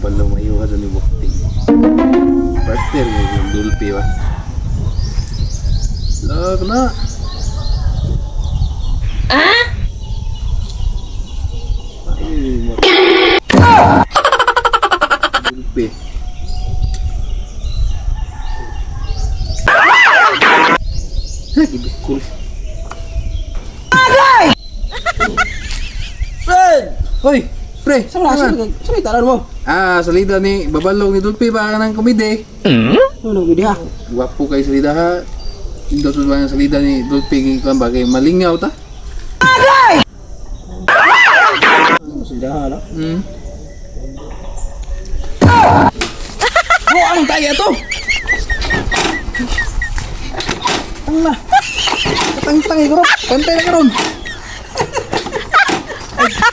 palumayo ka ni Bukting. Partner mo yung dulpi ba? Lag na. Ah? Ay, dulpi. Ha, gibikul. Fred! Hoy, pre, Saan may talan mo? salida ni babalong ni Dulpi para ng komide. Ano nang bidi ha? Gwapo kay salida ha. Indot ba ang salida ni Dulpi kung bagay malingaw ta? Sila ha, no? Oh, anong tayo to? Ang na. Katang-tangi ko ron. Pantay na ka ron. Ay.